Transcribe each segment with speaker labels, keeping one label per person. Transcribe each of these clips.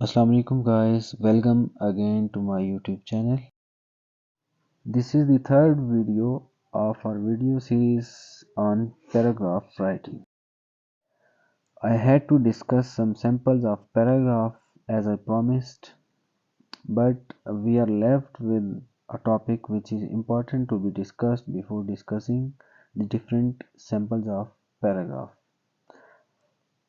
Speaker 1: Assalamu alaikum guys, welcome again to my YouTube channel. This is the third video of our video series on paragraph writing. I had to discuss some samples of paragraph as I promised, but we are left with a topic which is important to be discussed before discussing the different samples of paragraph.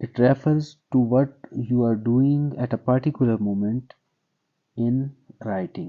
Speaker 1: It refers to what you are doing at a particular moment in writing.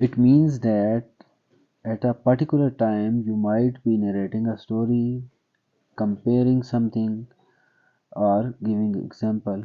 Speaker 1: It means that at a particular time you might be narrating a story, comparing something or giving example.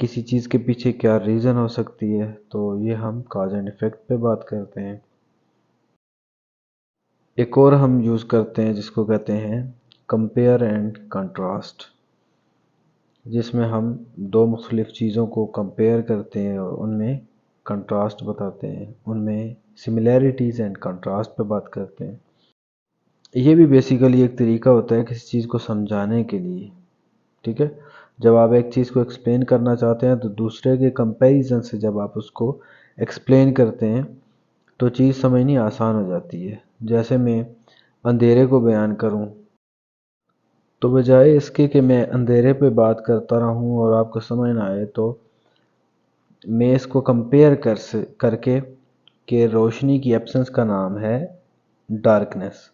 Speaker 1: کسی چیز کے پیچھے کیا reason ہو سکتی ہے، تو یہ ہم کاز اینڈ افیکٹ پہ بات کرتے ہیں۔ ایک اور ہم یوز کرتے ہیں جس کو کہتے ہیں کمپیئر اینڈ کنٹراسٹ، جس میں ہم دو مختلف چیزوں کو کمپیئر کرتے ہیں اور ان میں کنٹراسٹ بتاتے ہیں، ان میں سملیرٹیز اینڈ کنٹراسٹ پہ بات کرتے ہیں۔ یہ بھی بیسیکلی ایک طریقہ ہوتا ہے کسی چیز کو سمجھانے کے لیے، ٹھیک ہے۔ جب آپ ایک چیز کو ایکسپلین کرنا چاہتے ہیں تو دوسرے کے کمپیریزن سے جب آپ اس کو ایکسپلین کرتے ہیں تو چیز سمجھنی آسان ہو جاتی ہے۔ جیسے میں اندھیرے کو بیان کروں تو بجائے اس کے کہ میں اندھیرے پہ بات کرتا رہوں اور آپ کو سمجھ نہ آئے، تو میں اس کو کمپیئر کر کے کہ روشنی کی ایبسنس کا نام ہے ڈارکنیس،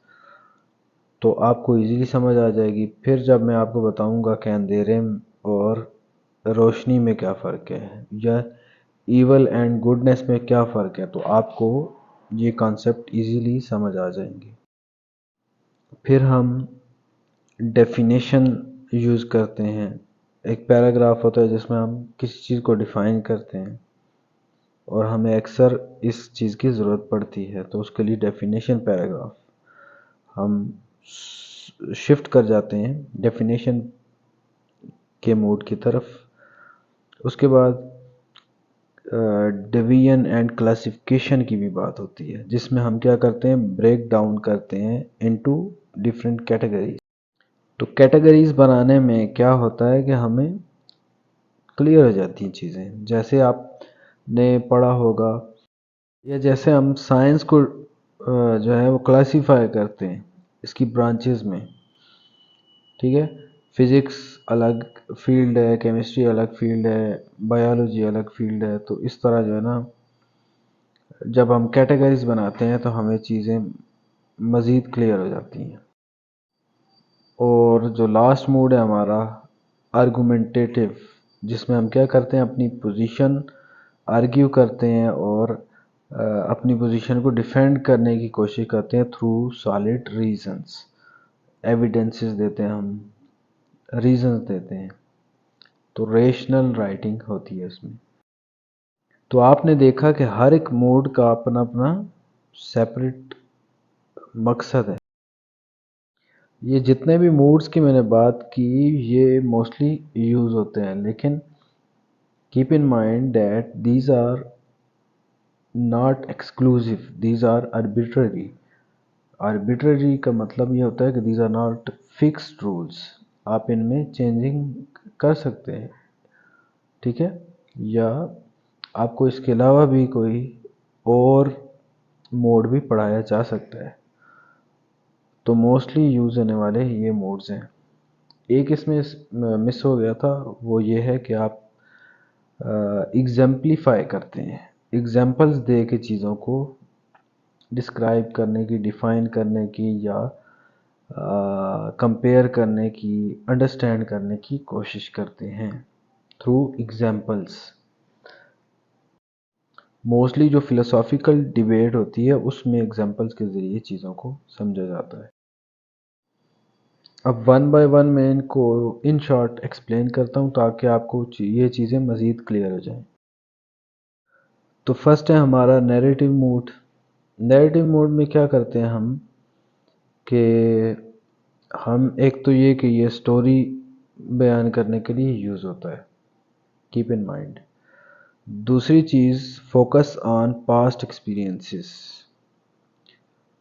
Speaker 1: تو آپ کو ایزیلی سمجھ آ جائے گی۔ پھر جب میں آپ کو بتاؤں گا کہ اندھیرے اور روشنی میں کیا فرق ہے یا ایول اینڈ گڈنس میں کیا فرق ہے، تو آپ کو یہ کانسیپٹ ایزیلی سمجھ آ جائیں گے۔ پھر ہم ڈیفینیشن یوز کرتے ہیں۔ ایک پیراگراف ہوتا ہے جس میں ہم کسی چیز کو ڈیفائن کرتے ہیں اور ہمیں اکثر اس چیز کی ضرورت پڑتی ہے، تو اس کے لیے ڈیفینیشن پیراگراف ہم شفٹ کر جاتے ہیں ڈیفینیشن کے موڈ کی طرف۔ اس کے بعد ڈویژن اینڈ کلاسیفیکیشن کی بھی بات ہوتی ہے، جس میں ہم کیا کرتے ہیں، بریک ڈاؤن کرتے ہیں انٹو ڈفرینٹ کیٹیگریز۔ تو کیٹیگریز بنانے میں کیا ہوتا ہے کہ ہمیں کلیئر ہو جاتی ہیں چیزیں، جیسے آپ نے پڑھا ہوگا یا جیسے ہم سائنس کو جو ہے وہ کلاسیفائی کرتے ہیں اس کی برانچز میں، ٹھیک ہے۔ فزکس الگ فیلڈ ہے، کیمسٹری الگ فیلڈ ہے، بایولوجی الگ فیلڈ ہے، تو اس طرح جو ہے نا جب ہم کیٹیگریز بناتے ہیں تو ہمیں چیزیں مزید کلیئر ہو جاتی ہیں۔ اور جو لاسٹ موڈ ہے ہمارا آرگومنٹیٹیو، جس میں ہم کیا کرتے ہیں، اپنی پوزیشن آرگیو کرتے ہیں اور اپنی پوزیشن کو ڈیفینڈ کرنے کی کوشش کرتے ہیں تھرو سالڈ ریزنز، ایویڈنسز دیتے ہیں، ہم ریزنز دیتے ہیں، تو ریشنل رائٹنگ ہوتی ہے اس میں۔ تو آپ نے دیکھا کہ ہر ایک موڈ کا اپنا اپنا سیپریٹ مقصد ہے۔ یہ جتنے بھی موڈز کی میں نے بات کی یہ موسٹلی یوز ہوتے ہیں، لیکن keep in mind that these are not exclusive, these are arbitrary۔ arbitrary کا مطلب یہ ہوتا ہے کہ these are not fixed rules، آپ ان میں چینجنگ کر سکتے ہیں، ٹھیک ہے، یا آپ کو اس کے علاوہ بھی کوئی اور موڈ بھی پڑھایا جا سکتا ہے۔ تو موسٹلی یوز ہونے والے یہ موڈز ہیں۔ ایک اس میں مس ہو گیا تھا، وہ یہ ہے کہ آپ ایگزمپلیفائی کرتے ہیں، ایگزامپلز دے کے چیزوں کو ڈسکرائب کرنے کی، ڈیفائن کرنے کی، یا کمپیئر کرنے کی، انڈرسٹینڈ کرنے کی کوشش کرتے ہیں تھرو ایگزامپلز۔ موسٹلی جو فلسافیکل ڈیبیٹ ہوتی ہے اس میں ایگزامپلز کے ذریعے چیزوں کو سمجھا جاتا ہے۔ اب ون بائی ون میں ان کو ان شارٹ ایکسپلین کرتا ہوں تاکہ آپ کو یہ چیزیں مزید کلیئر ہو جائیں۔ تو فرسٹ ہے ہمارا نیریٹو موڈ۔ نیریٹو موڈ میں کیا کرتے ہیں ہم کہ ہم ایک تو یہ کہ یہ سٹوری بیان کرنے کے لیے یوز ہوتا ہے، کیپ ان مائنڈ۔ دوسری چیز فوکس آن پاسٹ ایکسپیرینسز،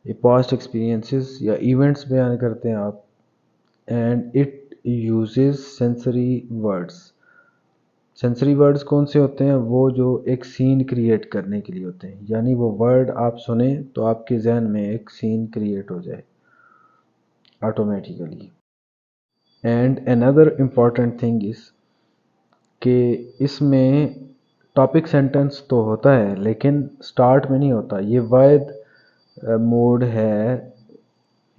Speaker 1: یہ پاسٹ ایکسپیرینسز یا ایونٹس بیان کرتے ہیں آپ، and it uses sensory words. Sensory words کون سے ہوتے ہیں؟ وہ جو ایک سین کریٹ کرنے کے لیے ہوتے ہیں، یعنی وہ ورڈ آپ سنیں تو آپ کے ذہن میں ایک سین کریٹ ہو جائے automatically. And another important thing is کہ اس میں ٹاپک سینٹنس تو ہوتا ہے لیکن سٹارٹ میں نہیں ہوتا، یہ واحد موڈ ہے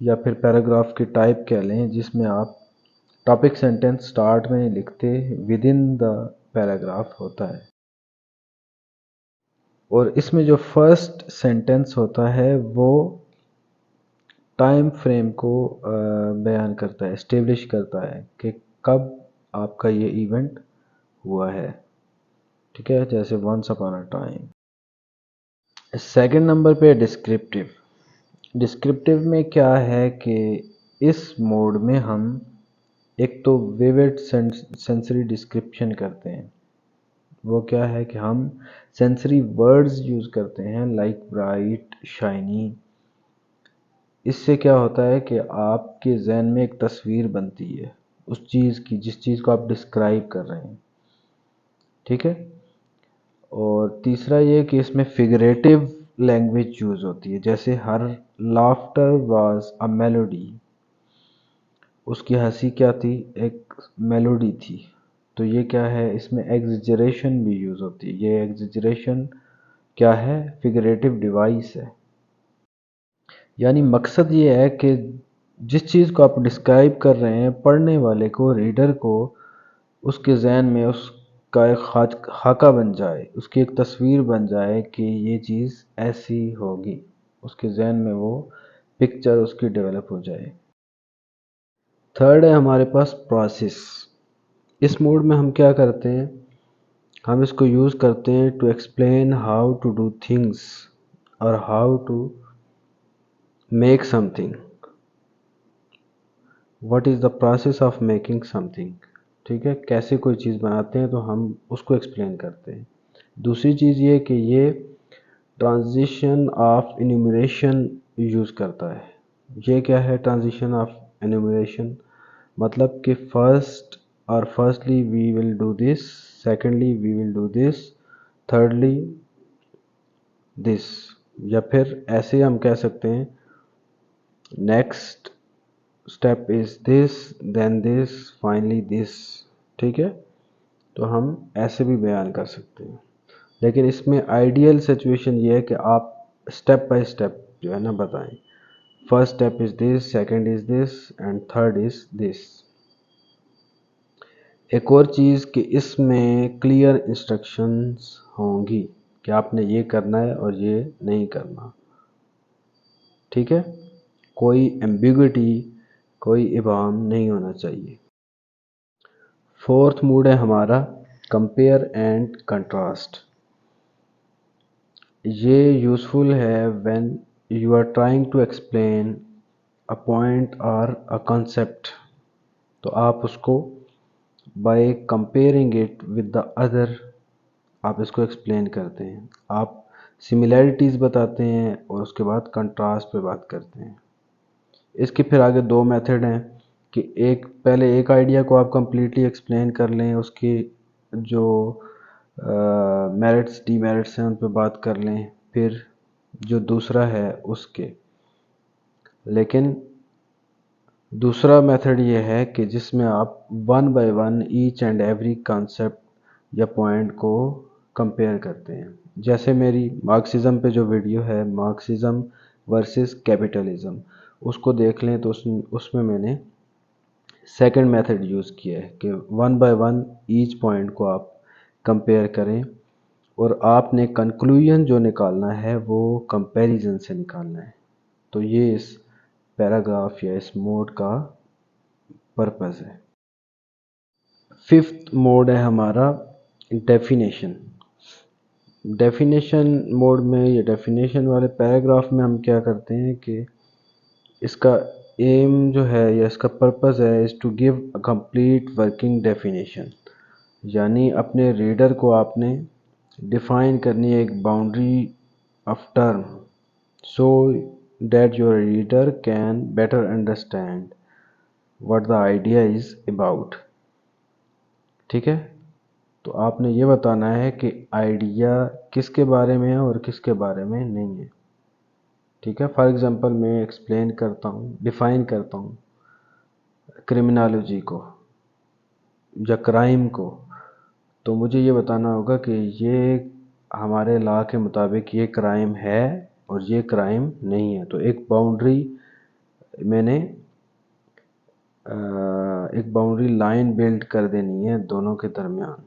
Speaker 1: یا پھر پیراگراف کی ٹائپ کہہ لیں جس میں آپ ٹاپک سینٹنس سٹارٹ میں نہیں لکھتے، ود ان دا پیراگراف ہوتا ہے۔ اور اس میں جو فرسٹ سینٹنس ہوتا ہے وہ ٹائم فریم کو بیان کرتا ہے، اسٹیبلش کرتا ہے کہ کب آپ کا یہ ایونٹ ہوا ہے۔ ٹھیک ہے، جیسے once upon a time. Second number پہ ڈسکرپٹیو۔ ڈسکرپٹیو میں کیا ہے کہ اس موڈ میں ہم ایک تو ویوڈ سینسری ڈسکرپشن کرتے ہیں۔ وہ کیا ہے کہ ہم سینسری ورڈز یوز کرتے ہیں لائک برائٹ، شائنی۔ اس سے کیا ہوتا ہے کہ آپ کے ذہن میں ایک تصویر بنتی ہے اس چیز کی جس چیز کو آپ ڈسکرائب کر رہے ہیں، ٹھیک ہے۔ اور تیسرا یہ کہ اس میں فگریٹو لینگویج یوز ہوتی ہے، جیسے ہر لافٹر واز اے میلوڈی، اس کی ہنسی کیا تھی؟ ایک میلوڈی تھی۔ تو یہ کیا ہے، اس میں ایگزیجریشن بھی یوز ہوتی ہے۔ یہ ایگزیجریشن کیا ہے؟ فگریٹو ڈیوائس ہے۔ یعنی مقصد یہ ہے کہ جس چیز کو آپ ڈسکرائب کر رہے ہیں، پڑھنے والے کو، ریڈر کو، اس کے ذہن میں اس کا ایک خاکہ بن جائے، اس کی ایک تصویر بن جائے کہ یہ چیز ایسی ہوگی، اس کے ذہن میں وہ پکچر اس کی ڈیولپ ہو جائے۔ تھرڈ ہے ہمارے پاس پروسیس۔ اس موڈ میں ہم کیا کرتے ہیں؟ ہم اس کو یوز کرتے ہیں to explain how to do things اور how to make something. What is the process of making something, ٹھیک ہے، کیسے کوئی چیز بناتے ہیں تو ہم اس کو ایکسپلین کرتے ہیں۔ دوسری چیز یہ کہ یہ ٹرانزیشن آف انیومریشن یوز کرتا ہے۔ یہ کیا ہے ٹرانزیشن آف انیومریشن؟ مطلب کہ firstly we will do this, secondly we will do this, thirdly this, یا پھر ایسے ہم کہہ سکتے ہیں next step is this, then this, finally this, ٹھیک ہے۔ تو ہم ایسے بھی بیان کر سکتے ہیں، لیکن اس میں آئیڈیل سچویشن یہ ہے کہ آپ اسٹیپ بائی اسٹیپ جو ہے نا بتائیں۔ First step is this, second is this, and third is this. ایک اور چیز کہ اس میں کلیئر انسٹرکشنز ہوں گی کہ آپ نے یہ کرنا ہے اور یہ نہیں کرنا، ٹھیک ہے۔ کوئی ایمبیگوٹی، کوئی ابہام نہیں ہونا چاہیے۔ فورتھ موڈ ہے ہمارا کمپیئر اینڈ کنٹراسٹ۔ یہ یوزفل ہے when you are trying to explain a point اور اے کنسیپٹ، تو آپ اس کو by comparing it with the other آپ اس کو ایکسپلین کرتے ہیں۔ آپ سملیرٹیز بتاتے ہیں اور اس کے بعد کنٹراسٹ پہ بات کرتے ہیں۔ اس کے پھر آگے دو میتھڈ ہیں کہ پہلے ایک آئیڈیا کو آپ کمپلیٹلی ایکسپلین کر لیں، اس کی جو میرٹس ڈی میرٹس ہیں ان پہ بات کر لیں، پھر جو دوسرا ہے اس کے۔ لیکن دوسرا میتھڈ یہ ہے کہ جس میں آپ one by one each and every concept یا پوائنٹ کو کمپیئر کرتے ہیں۔ جیسے میری مارکسزم پہ جو ویڈیو ہے، مارکسزم ورسز کیپٹلزم، اس کو دیکھ لیں تو اس میں میں نے سیکنڈ میتھڈ یوز کیا ہے کہ one by one each point کو آپ کمپیئر کریں اور آپ نے کنکلوژن جو نکالنا ہے وہ کمپیریزن سے نکالنا ہے۔ تو یہ اس پیراگراف یا اس موڈ کا پرپز ہے۔ ففتھ موڈ ہے ہمارا ڈیفینیشن۔ ڈیفینیشن موڈ میں یا ڈیفینیشن والے پیراگراف میں ہم کیا کرتے ہیں کہ اس کا ایم جو ہے یا اس کا پرپز ہے is to give a complete working definition, یعنی اپنے ریڈر کو آپ نے ڈیفائن کرنی ہے ایک boundary of term so that your reader can better understand what the idea is about، ٹھیک ہے۔ تو آپ نے یہ بتانا ہے کہ آئیڈیا کس کے بارے میں ہے اور کس کے بارے میں نہیں ہے، ٹھیک ہے۔ فار ایگزامپل میں ایکسپلین کرتا ہوں، ڈیفائن کرتا ہوں کرمنالوجی کو یا کرائم کو، تو مجھے یہ بتانا ہوگا کہ یہ ہمارے لا کے مطابق یہ کرائم ہے اور یہ کرائم نہیں ہے۔ تو ایک باؤنڈری میں نے ایک باؤنڈری لائن بلڈ کر دینی ہے دونوں کے درمیان۔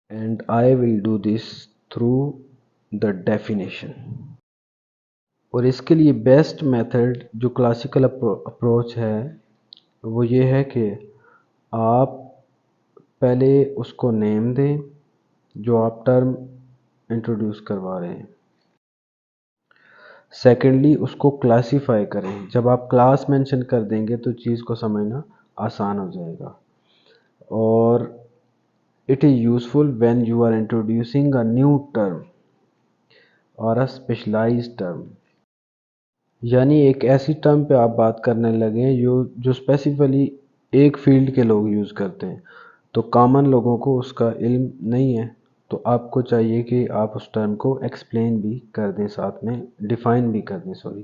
Speaker 1: And I will do this through the definition. اور اس کے لیے بیسٹ میتھڈ جو کلاسیکل اپروچ ہے وہ یہ ہے کہ آپ پہلے اس کو نیم دیں جو آپ ٹرم انٹروڈیوس کروا رہے ہیں. سیکنڈلی اس کو کلاسیفائی کریں. جب آپ کلاس مینشن کر دیں گے تو چیز کو سمجھنا آسان ہو جائے گا. اور it is useful when you are introducing a new term or a specialized term. یعنی ایک ایسی ٹرم پہ آپ بات کرنے لگیں جو اسپیسیفلی ایک فیلڈ کے لوگ یوز کرتے ہیں تو کامن لوگوں کو اس کا علم نہیں ہے، تو آپ کو چاہیے کہ آپ اس ٹرم کو ایکسپلین بھی کر دیں، ساتھ میں ڈیفائن بھی کر دیں،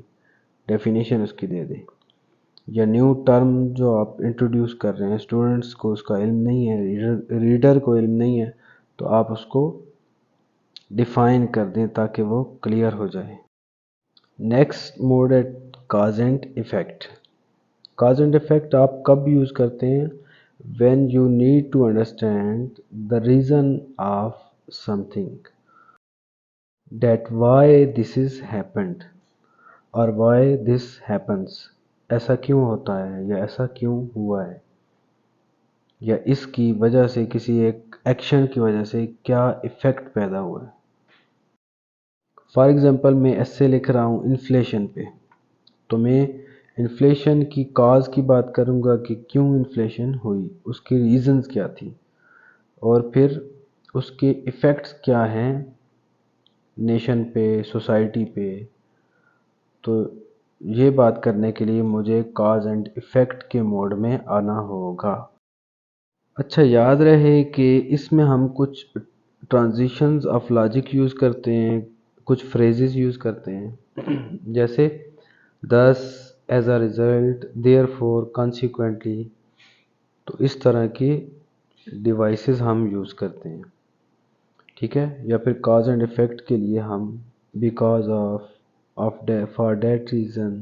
Speaker 1: ڈیفینیشن اس کی دے دیں. یا نیو ٹرم جو آپ انٹروڈیوس کر رہے ہیں، اسٹوڈنٹس کو اس کا علم نہیں ہے، ریڈر کو علم نہیں ہے، تو آپ اس کو ڈیفائن کر دیں تاکہ وہ کلیئر ہو جائے. نیکسٹ موڈ ہے cause and effect. Cause and effect آپ کب یوز کرتے ہیں؟ When you need to understand the reason of something, that why this is happened اور وائی دس ہیپنس. ایسا کیوں ہوتا ہے یا ایسا کیوں ہوا ہے، یا اس کی وجہ سے کسی ایک ایکشن کی وجہ سے کیا ایفیکٹ پیدا ہوا ہے. فار ایگزامپل میں ایسے لکھ رہا ہوں انفلیشن پہ، تو میں انفلیشن کی کاز کی بات کروں گا کہ کیوں انفلیشن ہوئی، اس کی ریزنز کیا تھی، اور پھر اس کے ایفیکٹس کیا ہیں نیشن پہ، سوسائٹی پہ. تو یہ بات کرنے کے لیے مجھے کاز اینڈ ایفیکٹ کے موڈ میں آنا ہوگا. اچھا یاد رہے کہ اس میں ہم کچھ ٹرانزیشنز آف لاجک یوز کرتے ہیں، کچھ فریزز یوز کرتے ہیں، جیسے thus, as a result, therefore, consequently. تو اس طرح کی ڈیوائسز ہم یوز کرتے ہیں، ٹھیک ہے. یا پھر کاز اینڈ ایفیکٹ کے لیے ہم because of for that reason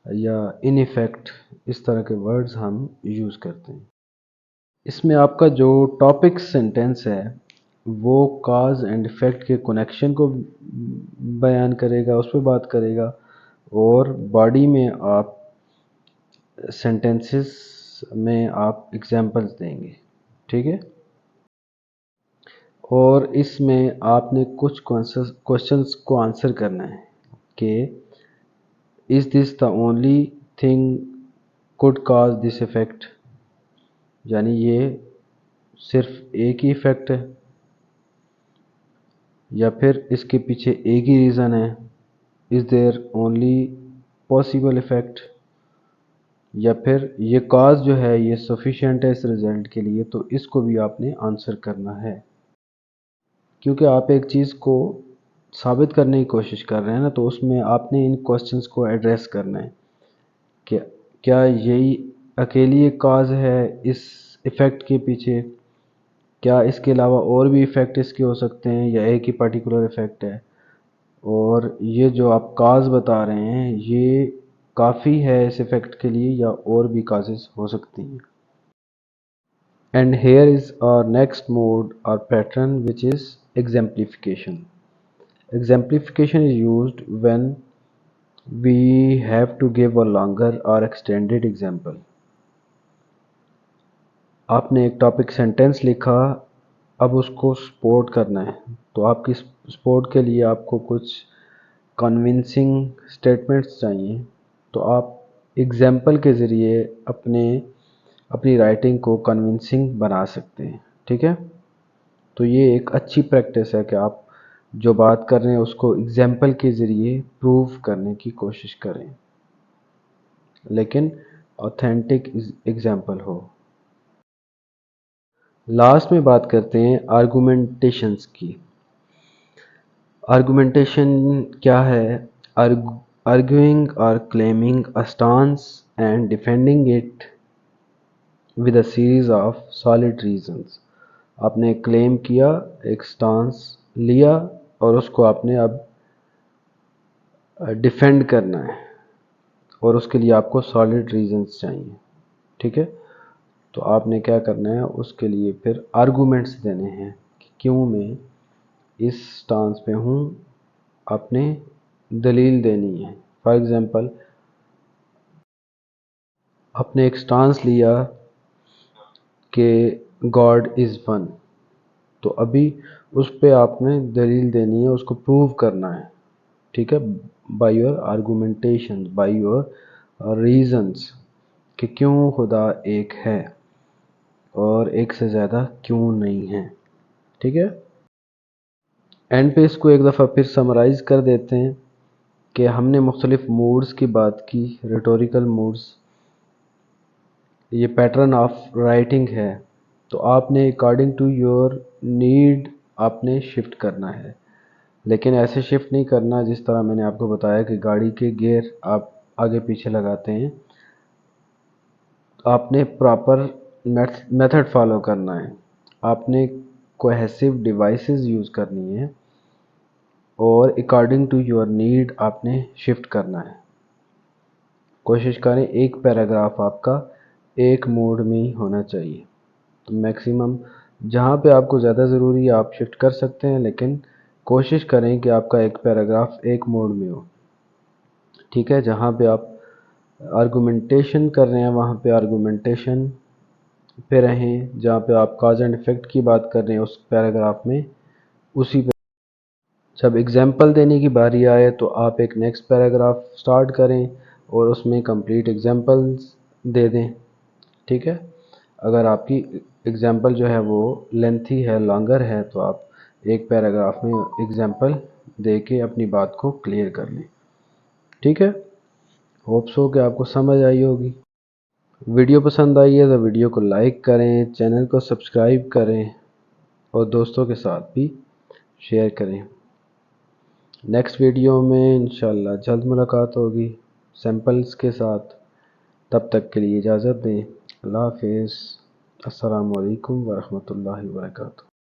Speaker 1: یا ان ایفیکٹ، اس طرح کے ورڈز ہم یوز کرتے ہیں. اس میں آپ کا جو ٹاپک سینٹینس ہے وہ کاز اینڈ ایفیکٹ کے کنیکشن کو بیان کرے گا، اس پہ بات کرے گا، اور باڈی میں آپ سینٹینسز میں آپ ایگزامپلس دیں گے، ٹھیک ہے. اور اس میں آپ نے کچھ کوشچنس کو آنسر کرنا ہے کہ is this the only thing could cause this effect، یعنی یہ صرف ایک ہی ایفیکٹ ہے یا پھر اس کے پیچھے ایک ہی ریزن ہے. از دیر اونلی پاسبل ایفیکٹ، یا پھر یہ کاز جو ہے یہ سفیشینٹ ہے اس رزلٹ کے لیے. تو اس کو بھی آپ نے آنسر کرنا ہے، کیونکہ آپ ایک چیز کو ثابت کرنے کی کوشش کر رہے ہیں نا، تو اس میں آپ نے ان کوشچنس کو ایڈریس کرنا ہے کہ کیا یہی اکیلی ایک کاز ہے اس ایفیکٹ کے پیچھے، کیا اس کے علاوہ اور بھی ایفیکٹ اس کے ہو سکتے ہیں، یا ایک ہی پرٹیکولر ایفیکٹ ہے. اور یہ جو آپ کاز بتا رہے ہیں یہ کافی ہے اس ایفیکٹ کے لیے، یا اور بھی کازز ہو سکتی ہیں. And here is our next mode اور pattern which is exemplification. Exemplification is used when we have to give a longer or extended example. آپ نے ایک ٹاپک سینٹینس لکھا، اب اس کو سپورٹ کرنا ہے، تو آپ کی سپورٹ کے لیے آپ کو کچھ کنونسنگ اسٹیٹمنٹس چاہیے. تو آپ ایگزامپل کے ذریعے اپنی رائٹنگ کو کنونسنگ بنا سکتے ہیں، ٹھیک ہے. تو یہ ایک اچھی پریکٹس ہے کہ آپ جو بات کر رہے ہیں اس کو ایگزامپل کے ذریعے پروو کرنے کی کوشش کریں، لیکن اوتھینٹک ایگزامپل ہو. لاسٹ میں بات کرتے ہیں آرگومنٹیشنز کی. آرگومنٹیشن کیا ہے؟ arguing or claiming a stance and defending it with a series of solid reasons. آپ نے کلیم کیا، ایک سٹانس لیا، اور اس کو آپ نے اب ڈیفینڈ کرنا ہے، اور اس کے لیے آپ کو سالڈ ریزنز چاہیے، ٹھیک ہے. تو آپ نے کیا کرنا ہے، اس کے لیے پھر آرگومنٹس دینے ہیں کہ کیوں میں اس سٹانس پہ ہوں، آپ نے دلیل دینی ہے. فار ایگزامپل آپ نے ایک سٹانس لیا کہ گاڈ از ون. تو ابھی اس پہ آپ نے دلیل دینی ہے، اس کو پروو کرنا ہے، ٹھیک ہے، by your argumentation, by your reasons, کہ کیوں خدا ایک ہے اور ایک سے زیادہ کیوں نہیں ہے. ٹھیک ہے. اینڈ پہ اس کو ایک دفعہ پھر سمرائز کر دیتے ہیں کہ ہم نے مختلف موڈز کی بات کی، ریٹوریکل موڈز. یہ پیٹرن آف رائٹنگ ہے، تو آپ نے اکارڈنگ ٹو یور نیڈ آپ نے شفٹ کرنا ہے، لیکن ایسے شفٹ نہیں کرنا جس طرح میں نے آپ کو بتایا کہ گاڑی کے گیئر آپ آگے پیچھے لگاتے ہیں. آپ نے پراپر میتھڈ فالو کرنا ہے، آپ نے کوہیسو ڈیوائسز یوز کرنی ہے اور اکارڈنگ ٹو یور نیڈ آپ نے شفٹ کرنا ہے. کوشش کریں ایک پیراگراف آپ کا ایک موڈ میں ہی ہونا چاہیے. تو میکسیمم جہاں پہ آپ کو زیادہ ضروری ہے آپ شفٹ کر سکتے ہیں، لیکن کوشش کریں کہ آپ کا ایک پیراگراف ایک موڈ میں ہو. ٹھیک ہے. جہاں پہ آپ آرگومنٹیشن کر رہے ہیں وہاں پہ آرگومنٹیشن پہ رہیں، جہاں پہ آپ کاز اینڈ افیکٹ کی بات کر رہے ہیں اس پیراگراف میں اسی پہ. جب ایگزامپل دینے کی باری آئے تو آپ ایک نیکسٹ پیراگراف سٹارٹ کریں اور اس میں کمپلیٹ ایگزامپلز دے دیں. ٹھیک ہے. اگر آپ کی ایگزامپل جو ہے وہ لینتھی ہے، لانگر ہے، تو آپ ایک پیراگراف میں ایگزامپل دے کے اپنی بات کو کلیئر کر لیں. ٹھیک ہے. ہوپ سو کہ آپ کو سمجھ آئی ہوگی. ویڈیو پسند آئی ہے تو ویڈیو کو لائک کریں، چینل کو سبسکرائب کریں اور دوستوں کے ساتھ بھی شیئر کریں. نیکسٹ ویڈیو میں انشاءاللہ جلد ملاقات ہوگی سیمپلز کے ساتھ. تب تک کے لیے اجازت دیں. اللہ حافظ. السلام علیکم ورحمۃ اللہ وبرکاتہ.